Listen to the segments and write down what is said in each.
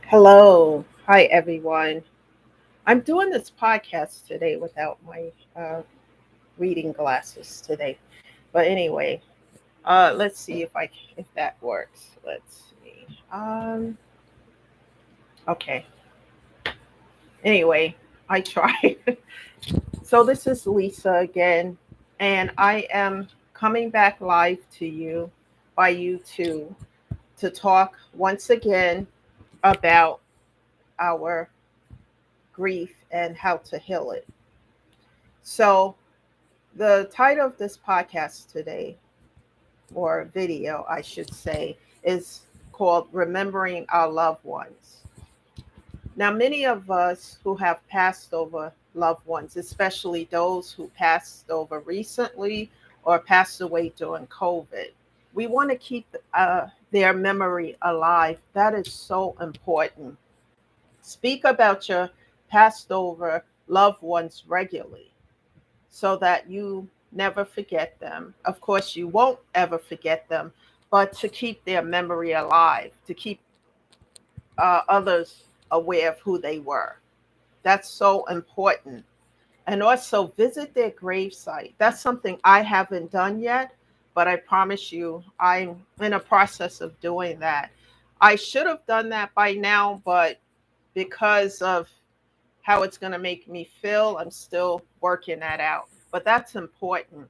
Hello. Hi, everyone. I'm doing this podcast today without my reading glasses today. But anyway, let's see if that works. Let's see. Okay. Anyway, I tried. So this is Lisa again, and I am coming back live to you by YouTube to talk once again about our grief and how to heal it. So the title of this podcast today, or video, I should say, is called Remembering Our Loved Ones. Now, many of us who have passed over loved ones, especially those who passed over recently or passed away during COVID, we want to keep their memory alive. That is so important. Speak about your passed over loved ones regularly so that you never forget them. Of course, you won't ever forget them, but to keep their memory alive, to keep others aware of who they were. That's so important. And also visit their gravesite. That's something I haven't done yet, but I promise you, I'm in a process of doing that. I should have done that by now, but because of how it's going to make me feel, I'm still working that out. But that's important.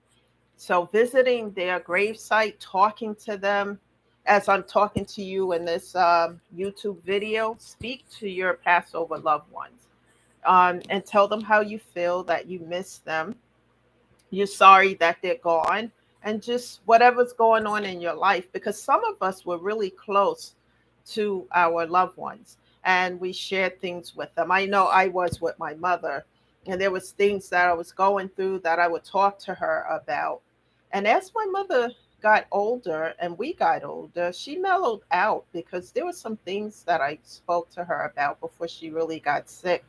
So visiting their gravesite, talking to them as I'm talking to you in this YouTube video, speak to your Passover loved ones and tell them how you feel, that you miss them, you're sorry that they're gone, and just whatever's going on in your life. Because some of us were really close to our loved ones and we shared things with them. I know I was with my mother, and there was things that I was going through that I would talk to her about. And as my mother got older and we got older, she mellowed out because there were some things that I spoke to her about before she really got sick,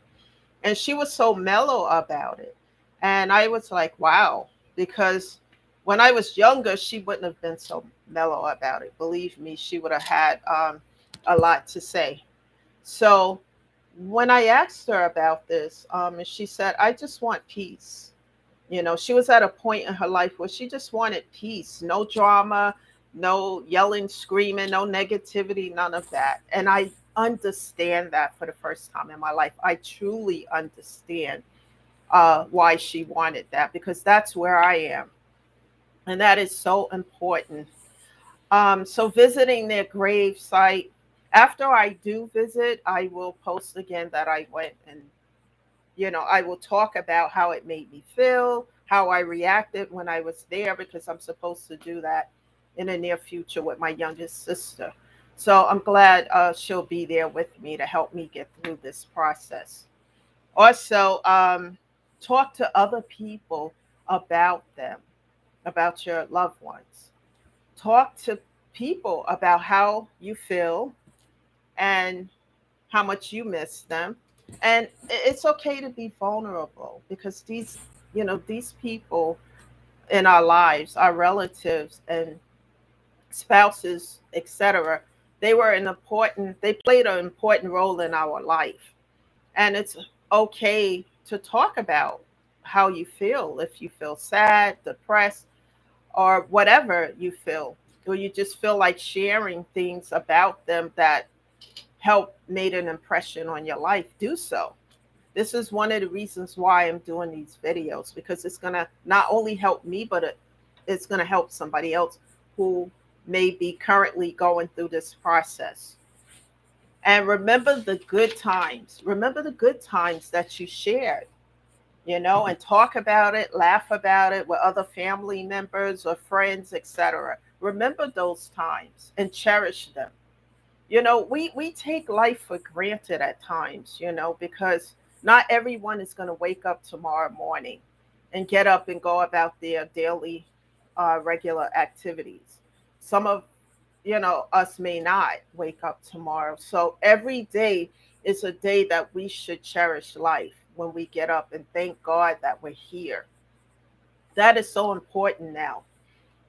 and she was so mellow about it. And I was like, wow, because when I was younger, she wouldn't have been so mellow about it. Believe me, she would have had a lot to say. So when I asked her about this, and she said, I just want peace. You know, she was at a point in her life where she just wanted peace, no drama, no yelling, screaming, no negativity, none of that. And I understand that for the first time in my life. I truly understand why she wanted that, because that's where I am. And that is so important. So visiting their grave site, after I do visit, I will post again that I went, and I will talk about how it made me feel, how I reacted when I was there, because I'm supposed to do that in the near future with my youngest sister. So I'm glad she'll be there with me to help me get through this process. Also, talk to other people about them, about your loved ones. Talk to people about how you feel and how much you miss them. And it's okay to be vulnerable, because these people in our lives, our relatives and spouses, etc., they played an important role in our life. And it's okay to talk about how you feel, if you feel sad, depressed, or whatever you feel, or you just feel like sharing things about them that help made an impression on your life. Do so. This is one of the reasons why I'm doing these videos, because it's going to not only help me, but it's going to help somebody else who may be currently going through this process. And remember the good times. Remember the good times that you shared, and talk about it, laugh about it with other family members or friends, etc. Remember those times and cherish them. We take life for granted at times, because not everyone is going to wake up tomorrow morning and get up and go about their daily regular activities. Some of us may not wake up tomorrow. So every day is a day that we should cherish life when we get up and thank God that we're here. That is so important now.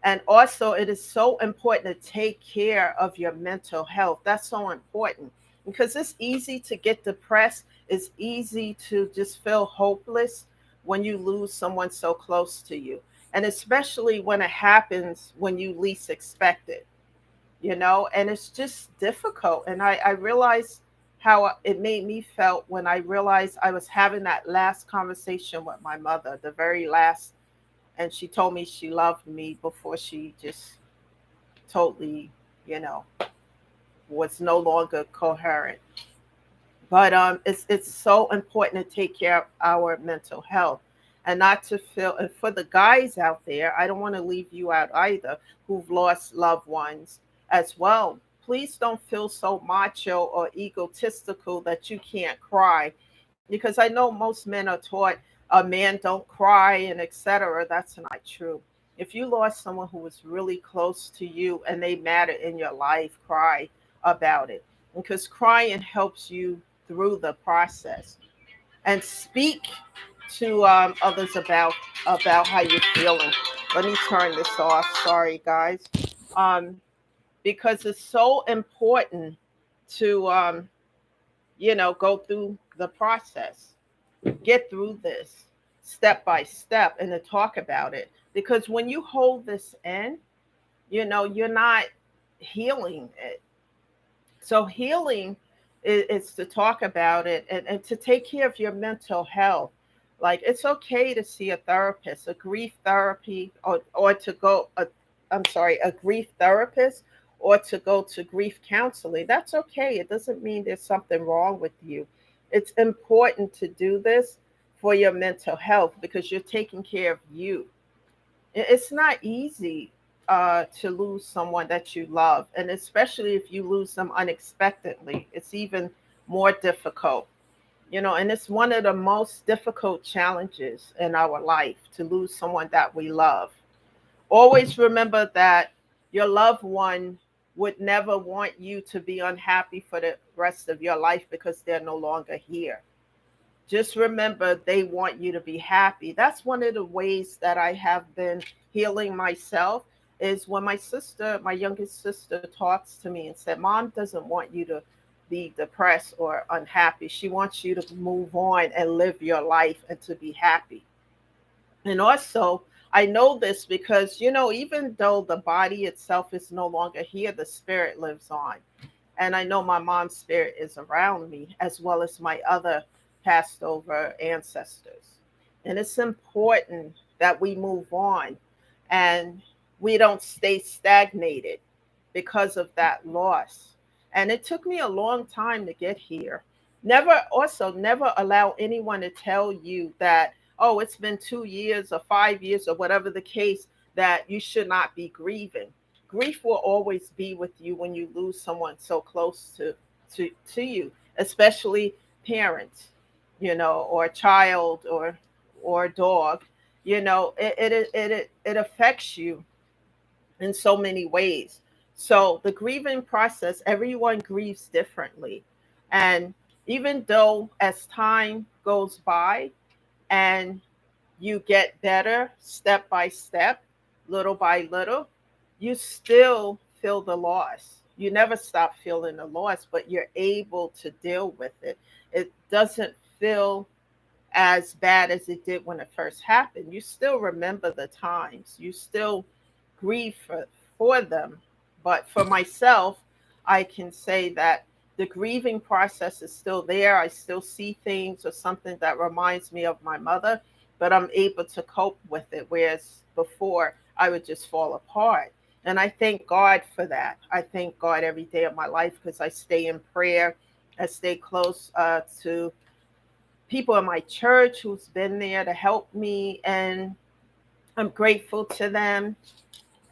And also, it is so important to take care of your mental health. That's so important. because it's easy to get depressed. It's easy to just feel hopeless when you lose someone so close to you. And especially when it happens when you least expect it, and it's just difficult. And I realized how it made me felt when I realized I was having that last conversation with my mother, the very last, and she told me she loved me before she just totally, you know, was no longer coherent. But it's so important to take care of our mental health and not to feel. And for the guys out there, I don't want to leave you out either, who've lost loved ones as well. Please don't feel so macho or egotistical that you can't cry, because I know most men are taught a man don't cry and etc. That's not true. If you lost someone who was really close to you and they matter in your life, cry about it, because crying helps you through the process. And speak to others about how you're feeling. Let me turn this off. Sorry, guys. Um, because it's so important to go through the process, get through this step by step, and to talk about it. Because when you hold this in, you're not healing it. So healing is to talk about it, and to take care of your mental health. Like, it's okay to see a therapist, a grief therapy, or to go, I'm sorry, a grief therapist, or to go to grief counseling. That's okay. It doesn't mean there's something wrong with you. It's important to do this for your mental health because you're taking care of you. It's not easy to lose someone that you love, and especially if you lose them unexpectedly, it's even more difficult. And it's one of the most difficult challenges in our life to lose someone that we love. Always remember that your loved one would never want you to be unhappy for the rest of your life because they're no longer here. Just remember, they want you to be happy. That's one of the ways that I have been healing myself, is when my youngest sister, talks to me and said, Mom doesn't want you to be depressed or unhappy. She wants you to move on and live your life and to be happy. And also, I know this because, even though the body itself is no longer here, the spirit lives on. And I know my mom's spirit is around me, as well as my other passed over ancestors. And it's important that we move on and we don't stay stagnated because of that loss. And it took me a long time to get here. Never allow anyone to tell you that, oh, it's been 2 years or 5 years or whatever the case, that you should not be grieving. Grief will always be with you when you lose someone so close to you, especially parents, or a child, or a dog. It affects you in so many ways. So the grieving process, everyone grieves differently. And even though as time goes by and you get better step by step, little by little, you still feel the loss. You never stop feeling the loss, but you're able to deal with it. It doesn't feel as bad as it did when it first happened. You still remember the times, you still grieve for them. But for myself, I can say that the grieving process is still there. I still see things or something that reminds me of my mother, but I'm able to cope with it. Whereas before, I would just fall apart. And I thank God for that. I thank God every day of my life because I stay in prayer. I stay close to people in my church who's been there to help me, and I'm grateful to them.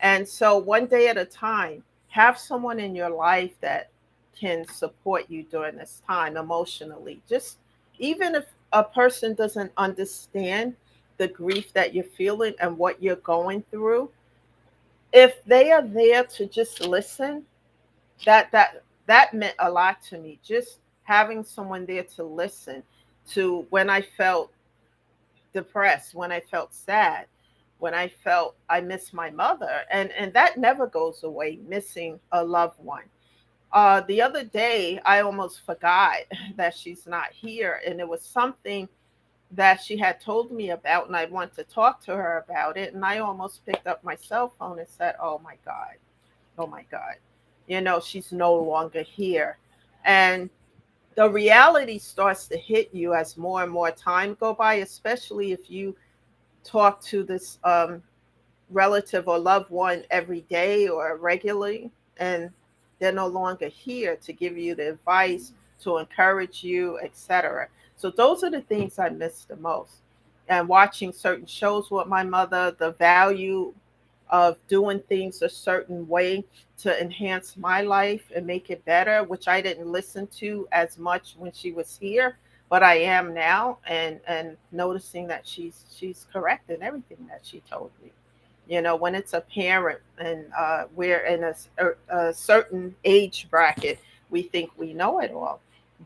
And so one day at a time, have someone in your life that can support you during this time emotionally. Just even if a person doesn't understand the grief that you're feeling and what you're going through, if they are there to just listen, that meant a lot to me. Just having someone there to listen to when I felt depressed, when I felt sad, when I felt I miss my mother, and that never goes away, missing a loved one. The other day, I almost forgot that she's not here, and it was something that she had told me about, and I want to talk to her about it. And I almost picked up my cell phone and said, "Oh my God, oh my God, she's no longer here." And the reality starts to hit you as more and more time go by, especially if you talk to this relative or loved one every day or regularly, and they're no longer here to give you the advice, to encourage you, etc. So those are the things I miss the most. And watching certain shows with my mother, the value of doing things a certain way to enhance my life and make it better, which I didn't listen to as much when she was here, but I am now, and noticing that she's correct in everything that she told me. When it's a parent, and we're in a certain age bracket, we think we know it all,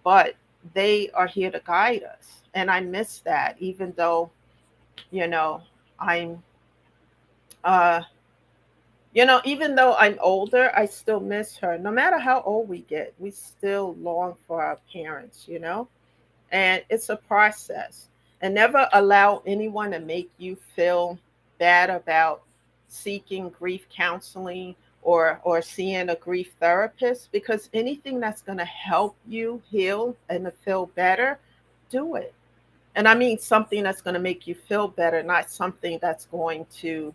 but they are here to guide us. And I miss that, even though, you know, I'm, uh, even though I'm older, I still miss her. No matter how old we get, we still long for our parents. And it's a process. And never allow anyone to make you feel bad about seeking grief counseling, or seeing a grief therapist, because anything that's going to help you heal and to feel better, do it. And I mean something that's going to make you feel better, not something that's going to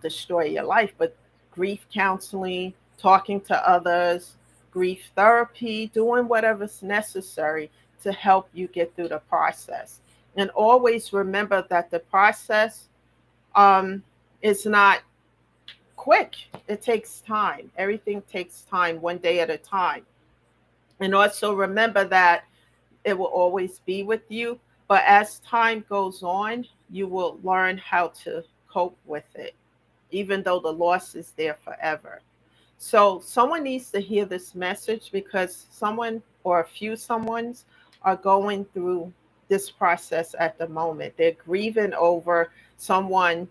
destroy your life. But grief counseling, talking to others, grief therapy, doing whatever's necessary to help you get through the process. And always remember that the process um, is not quick. It takes time. Everything takes time, one day at a time. And also remember that it will always be with you. But as time goes on, you will learn how to cope with it, even though the loss is there forever. So someone needs to hear this message, because someone or a few someones are going through this process at the moment. They're grieving over someone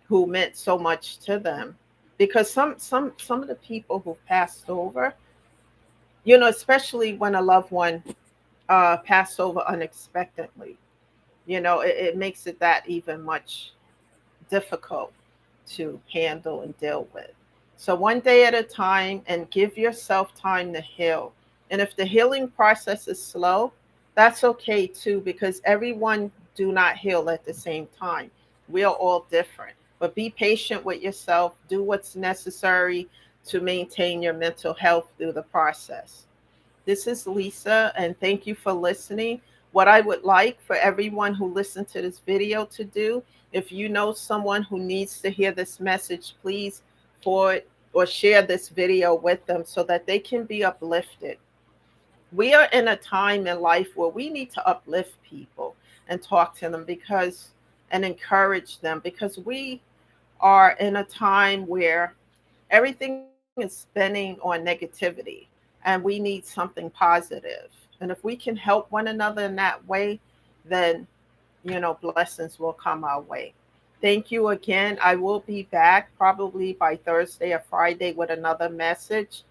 who meant so much to them. Because some of the people who passed over, especially when a loved one passed over unexpectedly, it makes it that even much difficult to handle and deal with. So one day at a time, and give yourself time to heal. And if the healing process is slow, that's okay too, because everyone do not heal at the same time. We are all different. But be patient with yourself. Do what's necessary to maintain your mental health through the process. This is Lisa, and thank you for listening. What I would like for everyone who listened to this video to do, if you know someone who needs to hear this message, please forward or share this video with them so that they can be uplifted. We are in a time in life where we need to uplift people and talk to them, and encourage them, because we are in a time where everything is spinning on negativity, and we need something positive. And if we can help one another in that way, then blessings will come our way. Thank you again. I will be back probably by Thursday or Friday with another message.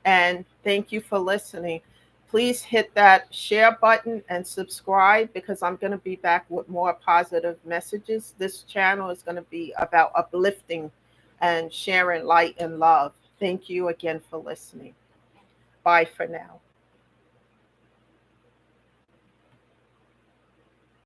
And thank you for listening. Please hit that share button and subscribe, because I'm going to be back with more positive messages. This channel is going to be about uplifting and sharing light and love. Thank you again for listening. Bye for now.